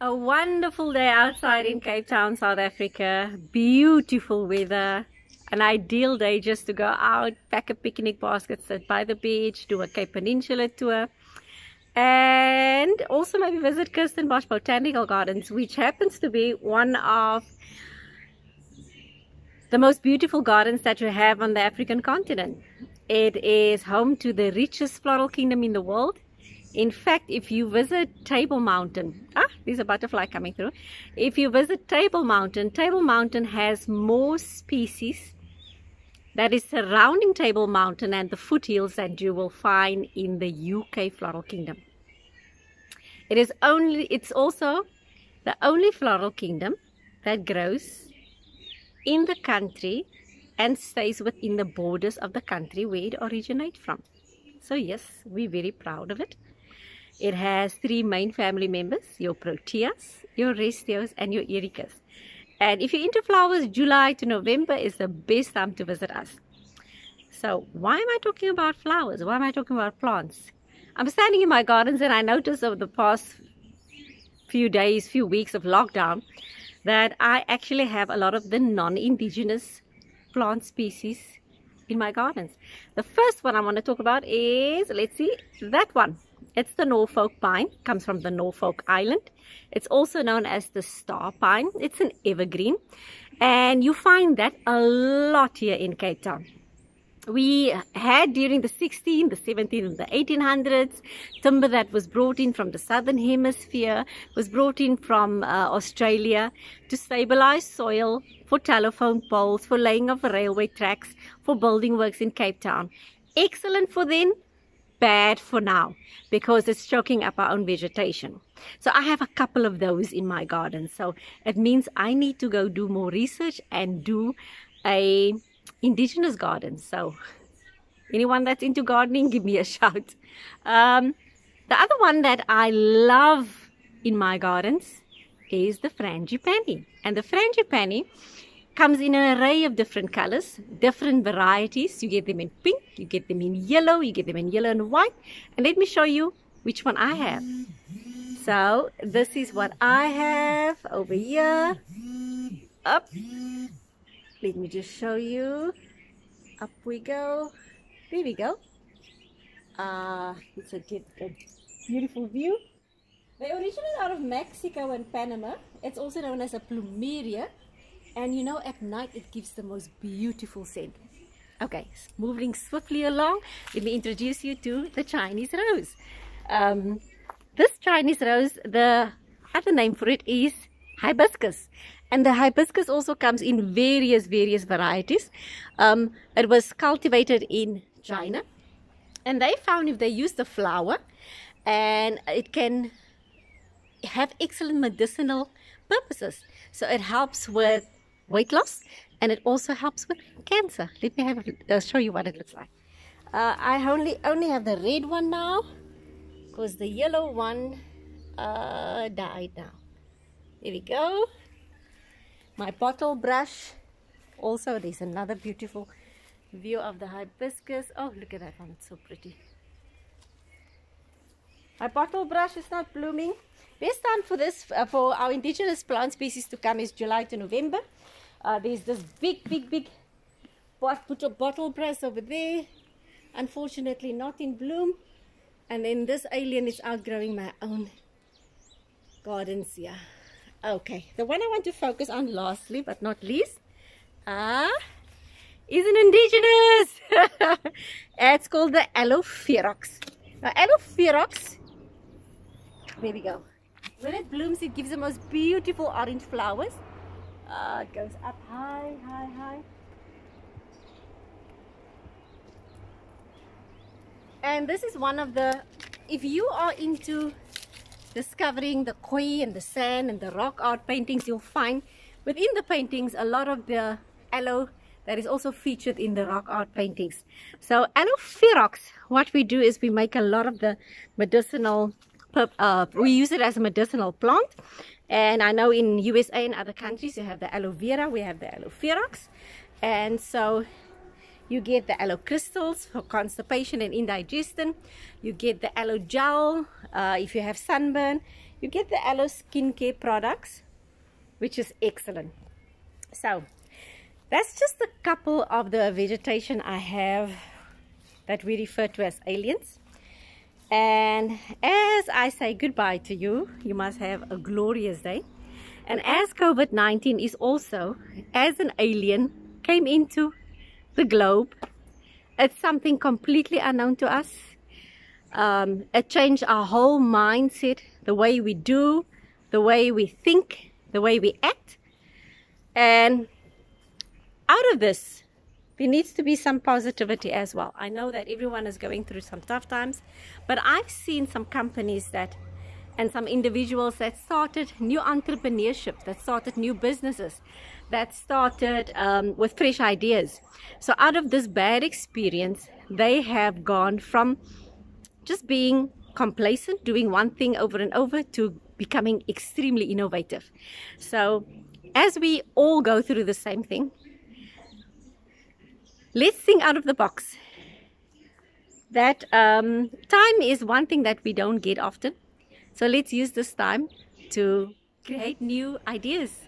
A wonderful day outside in Cape Town, South Africa. Beautiful weather. An ideal day just to go out, pack a picnic basket, sit by the beach, do a Cape Peninsula tour, and also maybe visit Kirstenbosch Botanical Gardens, which happens to be one of the most beautiful gardens that you have on the African continent. It is home to the richest floral kingdom in the world. In fact, if you visit Table Mountain, there's a butterfly coming through. If you visit Table Mountain has more species that is surrounding Table Mountain and the foothills that you will find in the UK floral kingdom. It's also the only floral kingdom that grows in the country and stays within the borders of the country where it originates from. So yes, we're very proud of it. It has three main family members, your Proteas, your Restios, and your Ericas. And if you're into flowers, July to November is the best time to visit us. So why am I talking about flowers? Why am I talking about plants? I'm standing in my gardens and I noticed over the past few days, few weeks of lockdown that I actually have a lot of the non-indigenous plant species in my gardens. The first one I want to talk about is, let's see, that one. It's the Norfolk Pine, comes from the Norfolk Island. It's also known as the Star Pine. It's an evergreen and you find that a lot here in Cape Town. We had during the 16th, the 17th and the 1800s, timber that was brought in from the southern hemisphere, was brought in from Australia to stabilize soil, for telephone poles, for laying of railway tracks, for building works in Cape Town. Excellent for then, bad for now, because it's choking up our own vegetation. So I have a couple of those in my garden. So it means I need to go do more research and do a indigenous garden. So anyone that's into gardening, give me a shout. The other one that I love in my gardens is the Frangipani. And the Frangipani comes in an array of different colors, different varieties. You get them in pink, you get them in yellow, you get them in yellow and white. And let me show you which one I have. So this is what I have over here. Up. Let me just show you. Up we go. There we go. It's a beautiful view. They originate out of Mexico and Panama. It's also known as a plumeria. And you know, at night it gives the most beautiful scent. Okay, moving swiftly along, let me introduce you to the Chinese rose. This Chinese rose, the other name for it is hibiscus. And the hibiscus also comes in various varieties. It was cultivated in China. And they found if they use the flower, and it can have excellent medicinal purposes. So it helps with weight loss, and it also helps with cancer. Let me show you what it looks like. I only have the red one now, because the yellow one died now. There we go. My bottle brush. Also, there's another beautiful view of the hibiscus. Oh, look at that one, it's so pretty. My bottle brush is not blooming. Best time for this, for our indigenous plant species to come is July to November. There's this big bottle brush over there. Unfortunately not in bloom. And then this alien is outgrowing my own gardens here. Okay, the one I want to focus on lastly but not least is an indigenous. It's called the Aloepherox. Now Aloepherox, there we go. When it blooms, it gives the most beautiful orange flowers. It goes up high. And this is one of the, if you are into discovering the koi and the sand and the rock art paintings, you'll find within the paintings a lot of the aloe that is also featured in the rock art paintings. So Aloepherox, what we do is we make a lot of the medicinal, we use it as a medicinal plant. And I know in USA and other countries you have the aloe vera, we have the Aloepherox. And so you get the aloe crystals for constipation and indigestion. You get the aloe gel if you have sunburn. you get the aloe skincare products, which is excellent. So that's just a couple of the vegetation I have that we refer to as aliens. And as I say goodbye to you, you must have a glorious day. And as COVID-19 is also, as an alien, came into the globe, it's something completely unknown to us. It changed our whole mindset, the way we do, the way we think, the way we act. And out of this, there needs to be some positivity as well. I know that everyone is going through some tough times, but I've seen some companies that, and some individuals that started new entrepreneurship, that started new businesses, that started with fresh ideas. So out of this bad experience, they have gone from just being complacent, doing one thing over and over, to becoming extremely innovative. So as we all go through the same thing, let's think out of the box. That time is one thing that we don't get often. So let's use this time to create new ideas,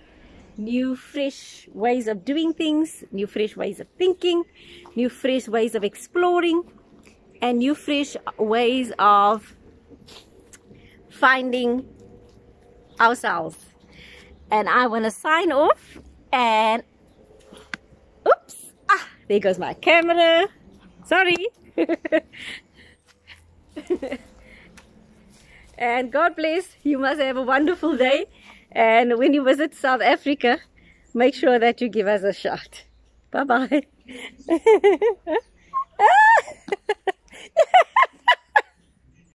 new fresh ways of doing things, new fresh ways of thinking, new fresh ways of exploring, and new fresh ways of finding ourselves. And I want to sign off, and oops, there goes my camera, sorry. And God bless. You must have a wonderful day, and when you visit South Africa, make sure that you give us a shot. Bye bye.